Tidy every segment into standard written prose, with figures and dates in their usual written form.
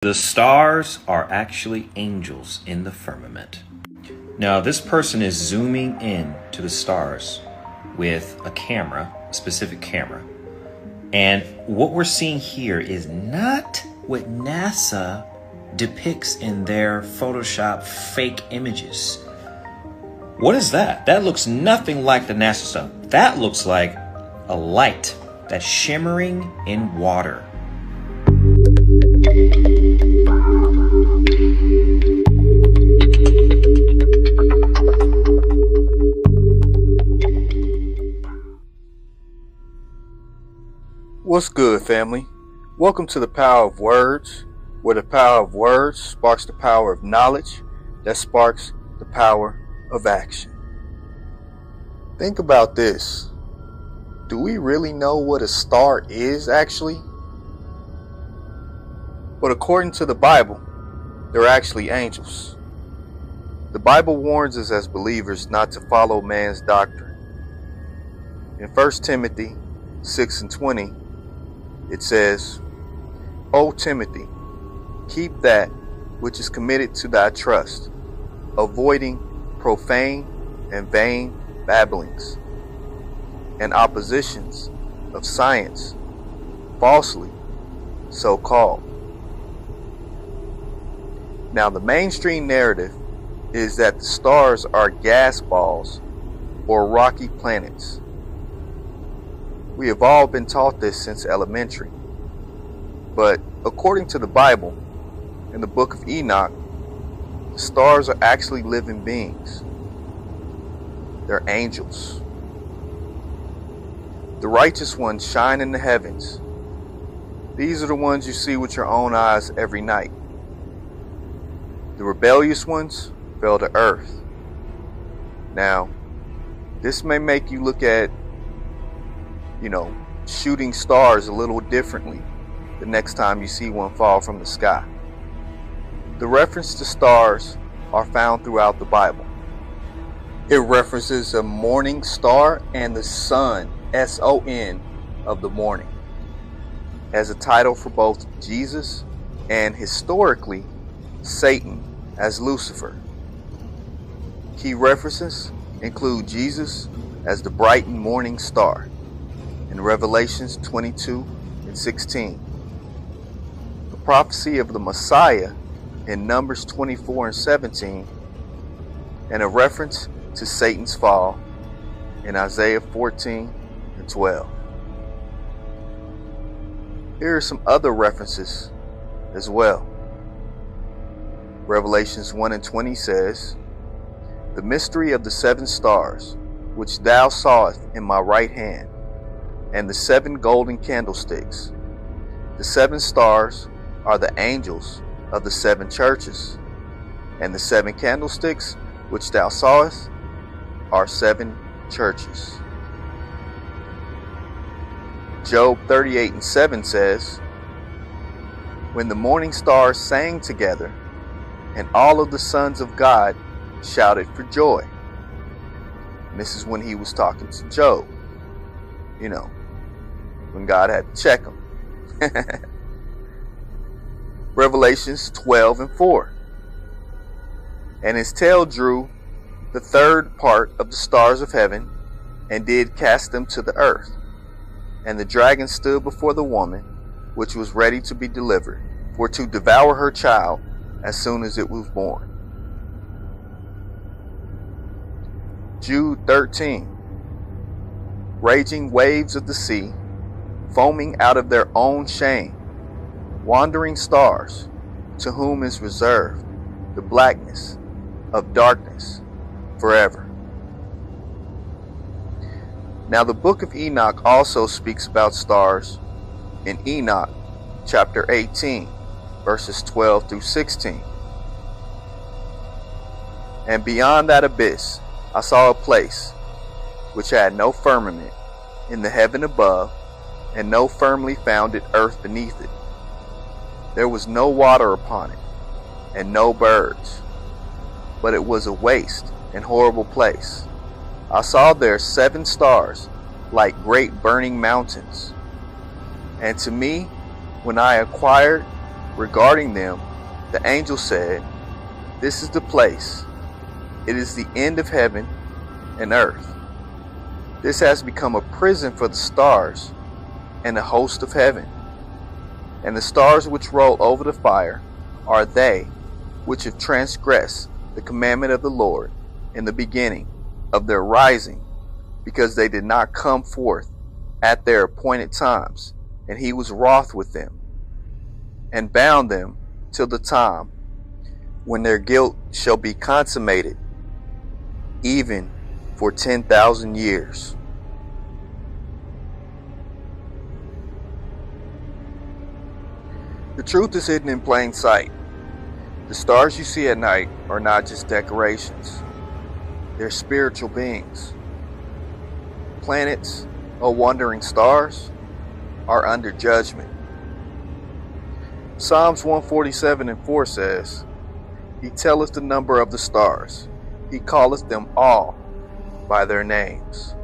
The stars are actually angels in the firmament. Now, this person is zooming in to the stars with a camera, a specific camera. And what we're seeing here is not what NASA depicts in their Photoshop fake images. What is that? That looks nothing like the NASA stuff. That looks like a light that's shimmering in water. What's good, family? Welcome to the Power of Words, where the power of words sparks the power of knowledge that sparks the power of action. Think about this. Do we really know what a star is actually? But according to the Bible, they're actually angels. The Bible warns us as believers not to follow man's doctrine. In 1 Timothy 6:20, it says, "O Timothy, keep that which is committed to thy trust, avoiding profane and vain babblings, and oppositions of science, falsely so called." Now, the mainstream narrative is that the stars are gas balls or rocky planets. We have all been taught this since elementary. But according to the Bible, in the book of Enoch, the stars are actually living beings. They're angels. The righteous ones shine in the heavens. These are the ones you see with your own eyes every night. The rebellious ones fell to earth. Now, this may make you look at shooting stars a little differently the next time you see one fall from the sky. The reference to stars are found throughout the Bible. It references a morning star and the sun, S-O-N, of the morning, as a title for both Jesus and historically Satan as Lucifer. Key references include Jesus as the bright and morning star in Revelations 22:16, the prophecy of the Messiah in Numbers 24:17, and a reference to Satan's fall in Isaiah 14:12. Here are some other references as well. Revelations 1:20 says, "The mystery of the 7 stars, which thou sawest in my right hand, and the 7 golden candlesticks. The 7 stars are the angels of the 7 churches, and the 7 candlesticks which thou sawest are 7 churches." Job 38:7 says, "When the morning stars sang together, and all of the sons of God shouted for joy." And this is when he was talking to Job. When God had to check him. Revelations 12:4. "And his tail drew the 3rd part of the stars of heaven, and did cast them to the earth. And the dragon stood before the woman, which was ready to be delivered, for to devour her child as soon as it was born." Jude 13. "Raging waves of the sea, foaming out of their own shame, wandering stars, to whom is reserved the blackness of darkness forever." Now, the book of Enoch also speaks about stars in Enoch chapter 18, verses 12 through 16. "And beyond that abyss I saw a place which had no firmament in the heaven above, and no firmly founded earth beneath it. There was no water upon it, and no birds, but it was a waste and horrible place. I saw there 7 stars like great burning mountains. And to me, when I acquired Regarding them, the angel said, "This is the place. It is the end of heaven and earth. This has become a prison for the stars and the host of heaven. And the stars which roll over the fire are they which have transgressed the commandment of the Lord in the beginning of their rising, because they did not come forth at their appointed times, and he was wroth with them, and bound them till the time when their guilt shall be consummated, even for 10,000 years." The truth is hidden in plain sight. The stars you see at night are not just decorations. They're spiritual beings. Planets, or wandering stars, are under judgment. Psalms 147:4 says, "He telleth the number of the stars. He calleth them all by their names."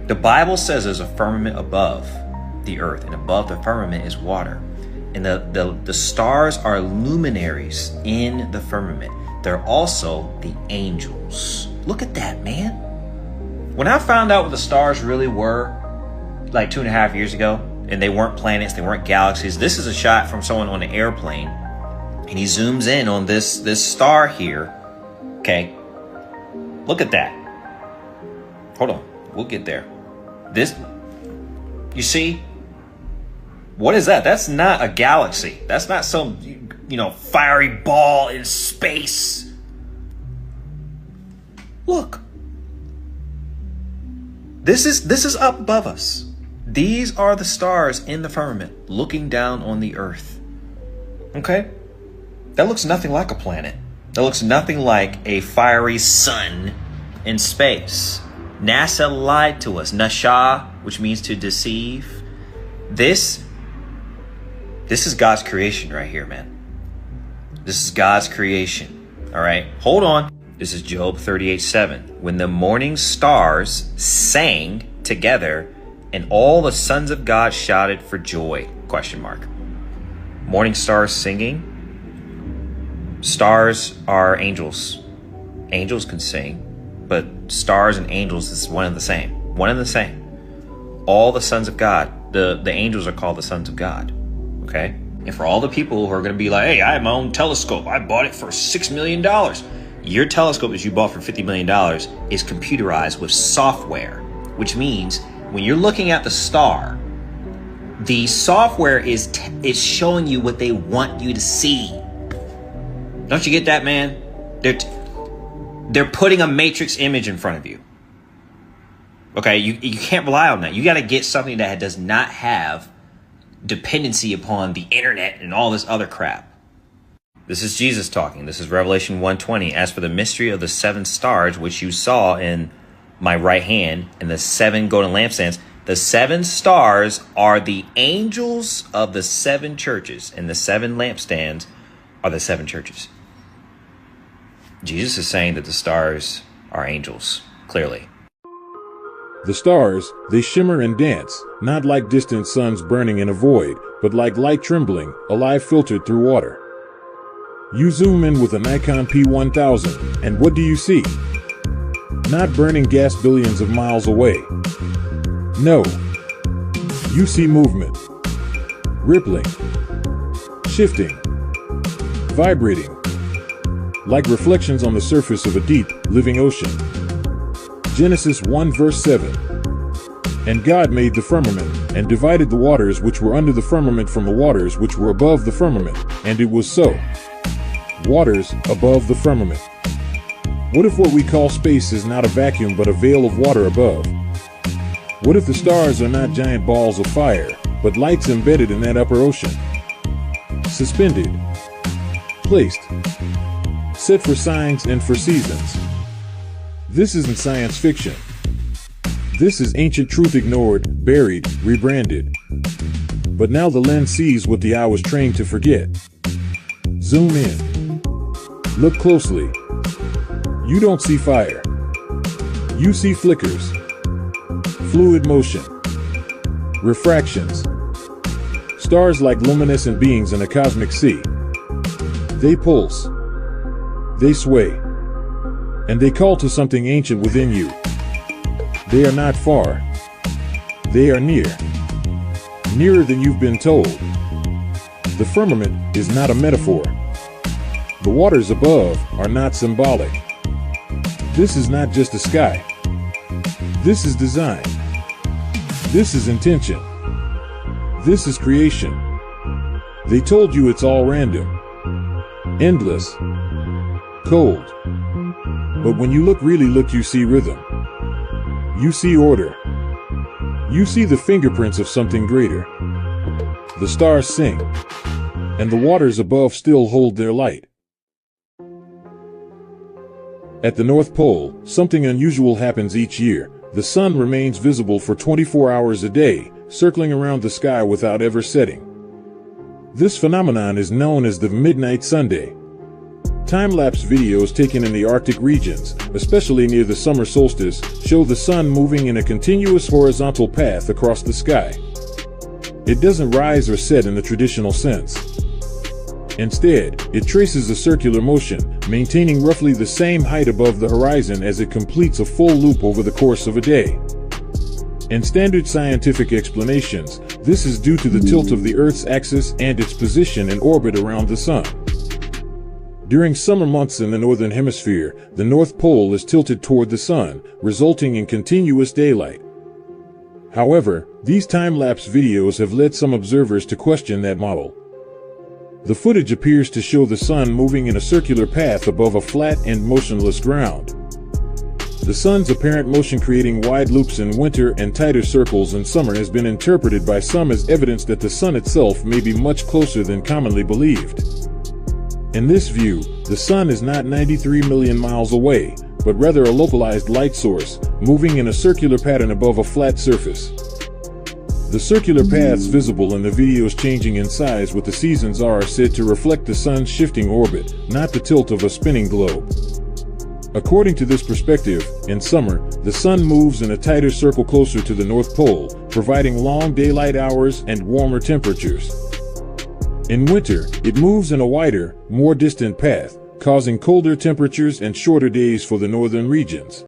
The Bible says there's a firmament above the earth, and above the firmament is water. And the stars are luminaries in the firmament. They're also the angels. Look at that, man. When I found out what the stars really were, like 2.5 years ago, and they weren't planets, they weren't galaxies. This is a shot from someone on an airplane, and he zooms in on this star here. Okay, look at that. Hold on, we'll get there. This, you see, what is that? That's not a galaxy. That's not some, fiery ball in space. Look. This is up above us. These are the stars in the firmament looking down on the earth. Okay? That looks nothing like a planet. That looks nothing like a fiery sun in space. NASA lied to us. Nasha, which means to deceive. This is God's creation right here, man. This is God's creation. All right? Hold on. This is Job 38:7. When the morning stars sang together and all the sons of God shouted for joy. ? Morning stars singing. Stars are angels. Angels can sing, but stars and angels is one and the same. One and the same. All the sons of God. The angels are called the sons of God. Okay? And for all the people who are going to be like, hey, I have my own telescope. I bought it for $6 million. Your telescope that you bought for $50 million is computerized with software, which means when you're looking at the star, the software is showing you what they want you to see. Don't you get that, man? They're putting a matrix image in front of you. Okay, you can't rely on that. You got to get something that does not have dependency upon the internet and all this other crap. This is Jesus talking. This is Revelation 1:20. As for the mystery of the 7 stars, which you saw in my right hand, and the 7 golden lampstands, the 7 stars are the angels of the 7 churches, and the 7 lampstands are the 7 churches. Jesus is saying that the stars are angels, clearly. The stars, they shimmer and dance, not like distant suns burning in a void, but like light trembling, alive filtered through water. You zoom in with a Nikon P1000, and what do you see? Not burning gas billions of miles away. No. You see movement. Rippling. Shifting. Vibrating. Like reflections on the surface of a deep, living ocean. Genesis 1 verse 7. And God made the firmament, and divided the waters which were under the firmament from the waters which were above the firmament, and it was so. Waters above the firmament. What if what we call space is not a vacuum but a veil of water above? What if the stars are not giant balls of fire, but lights embedded in that upper ocean? Suspended. Placed. Set for signs and for seasons. This isn't science fiction. This is ancient truth ignored, buried, rebranded. But now the lens sees what the eye was trained to forget. Zoom in. Look closely. You don't see fire. You see flickers. Fluid motion. Refractions. Stars like luminescent beings in a cosmic sea. They pulse. They sway. And they call to something ancient within you. They are not far. They are near. Nearer than you've been told. The firmament is not a metaphor. The waters above are not symbolic. This is not just a sky. This is design. This is intention. This is creation. They told you it's all random. Endless. Cold. But when you really look, you see rhythm. You see order. You see the fingerprints of something greater. The stars sing, and the waters above still hold their light. At the North Pole, something unusual happens each year. The sun remains visible for 24 hours a day, circling around the sky without ever setting. This phenomenon is known as the Midnight Sunday. Time-lapse videos taken in the Arctic regions, especially near the summer solstice, show the sun moving in a continuous horizontal path across the sky. It doesn't rise or set in the traditional sense. Instead, it traces a circular motion, maintaining roughly the same height above the horizon as it completes a full loop over the course of a day. In standard scientific explanations, this is due to the tilt of the Earth's axis and its position in orbit around the sun. During summer months in the northern hemisphere, the North Pole is tilted toward the sun, resulting in continuous daylight. However, these time-lapse videos have led some observers to question that model. The footage appears to show the sun moving in a circular path above a flat and motionless ground. The sun's apparent motion creating wide loops in winter and tighter circles in summer has been interpreted by some as evidence that the sun itself may be much closer than commonly believed. In this view, the sun is not 93 million miles away, but rather a localized light source, moving in a circular pattern above a flat surface. The circular paths visible in the videos changing in size with the seasons are said to reflect the sun's shifting orbit, not the tilt of a spinning globe. According to this perspective, in summer, the sun moves in a tighter circle closer to the North Pole, providing long daylight hours and warmer temperatures. In winter, it moves in a wider, more distant path, causing colder temperatures and shorter days for the northern regions.